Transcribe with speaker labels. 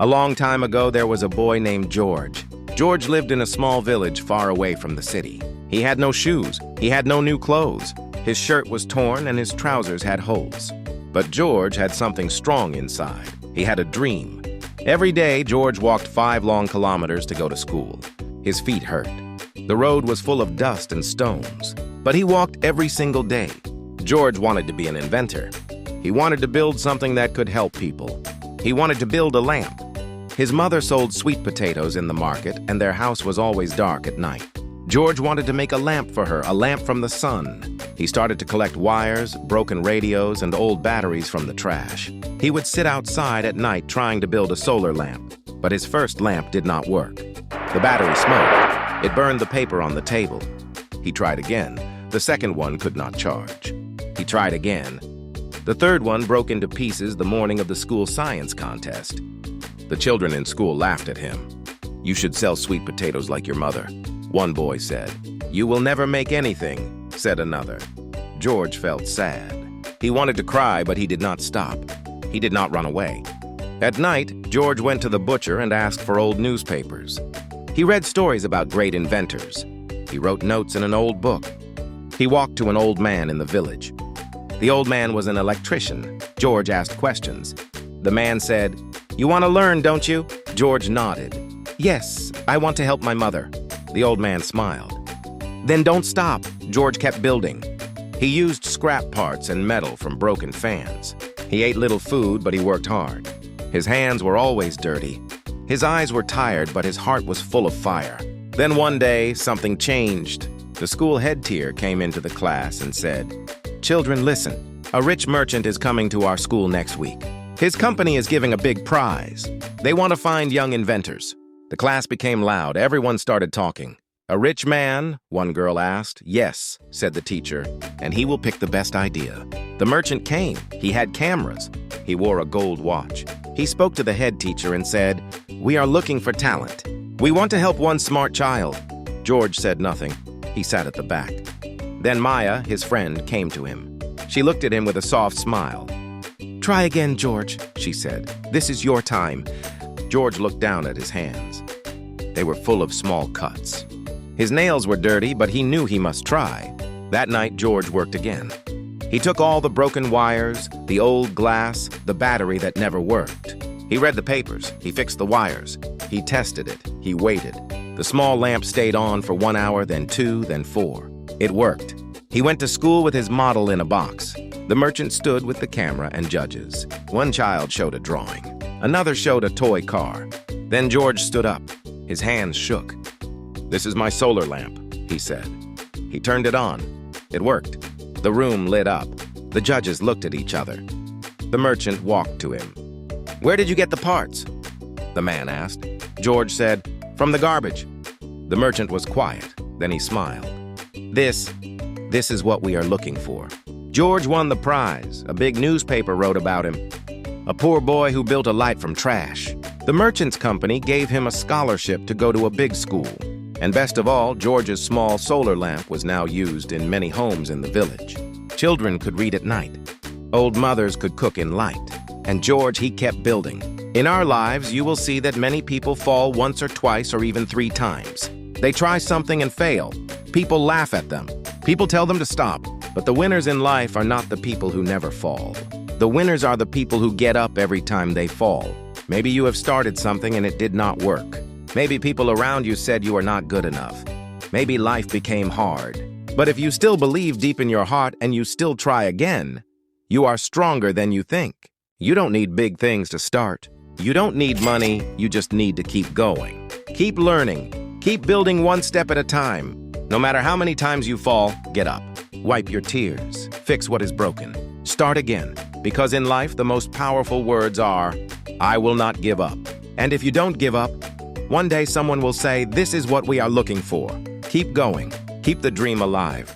Speaker 1: A long time ago, there was a boy named George. George lived in a small village far away from the city. He had no shoes. He had no new clothes. His shirt was torn and his trousers had holes. But George had something strong inside. He had a dream. Every day, George walked 5 long kilometers to go to school. His feet hurt. The road was full of dust and stones. But he walked every single day. George wanted to be an inventor. He wanted to build something that could help people. He wanted to build a lamp. His mother sold sweet potatoes in the market, and their house was always dark at night. George wanted to make a lamp for her, a lamp from the sun. He started to collect wires, broken radios, and old batteries from the trash. He would sit outside at night trying to build a solar lamp, but his first lamp did not work. The battery smoked. It burned the paper on the table. He tried again. The second one could not charge. He tried again. The third one broke into pieces the morning of the school science contest. The children in school laughed at him. "You should sell sweet potatoes like your mother," one boy said. "You will never make anything," said another. George felt sad. He wanted to cry, but he did not stop. He did not run away. At night, George went to the butcher and asked for old newspapers. He read stories about great inventors. He wrote notes in an old book. He walked to an old man in the village. The old man was an electrician. George asked questions. The man said, "You want to learn, don't you?" George nodded. "Yes, I want to help my mother." The old man smiled. "Then don't stop." George kept building. He used scrap parts and metal from broken fans. He ate little food, but he worked hard. His hands were always dirty. His eyes were tired, but his heart was full of fire. Then one day, something changed. The school head teacher came into the class and said, "Children, listen. A rich merchant is coming to our school next week. His company is giving a big prize. They want to find young inventors." The class became loud. Everyone started talking. "A rich man?" one girl asked. "Yes," said the teacher, "and he will pick the best idea." The merchant came. He had cameras. He wore a gold watch. He spoke to the head teacher and said, "We are looking for talent. We want to help one smart child." George said nothing. He sat at the back. Then Maya, his friend, came to him. She looked at him with a soft smile. "Try again, George," she said. "This is your time." George looked down at his hands. They were full of small cuts. His nails were dirty, but he knew he must try. That night, George worked again. He took all the broken wires, the old glass, the battery that never worked. He read the papers. He fixed the wires. He tested it. He waited. The small lamp stayed on for 1 hour, then 2, then 4. It worked. He went to school with his model in a box. The merchant stood with the camera and judges. One child showed a drawing. Another showed a toy car. Then George stood up. His hands shook. "This is my solar lamp," he said. He turned it on. It worked. The room lit up. The judges looked at each other. The merchant walked to him. "Where did you get the parts?" the man asked. George said, "From the garbage." The merchant was quiet. Then he smiled. This is what we are looking for." George won the prize. A big newspaper wrote about him. A poor boy who built a light from trash. The merchant's company gave him a scholarship to go to a big school. And best of all, George's small solar lamp was now used in many homes in the village. Children could read at night. Old mothers could cook in light. And George, he kept building. In our lives, you will see that many people fall once or twice or even 3 times. They try something and fail. People laugh at them. People tell them to stop. But the winners in life are not the people who never fall. The winners are the people who get up every time they fall. Maybe you have started something and it did not work. Maybe people around you said you are not good enough. Maybe life became hard. But if you still believe deep in your heart and you still try again, you are stronger than you think. You don't need big things to start. You don't need money, you just need to keep going. Keep learning. Keep building one step at a time. No matter how many times you fall, get up. Wipe your tears. Fix what is broken. Start again. Because in life, the most powerful words are, "I will not give up." And if you don't give up, one day someone will say, "This is what we are looking for." Keep going. Keep the dream alive.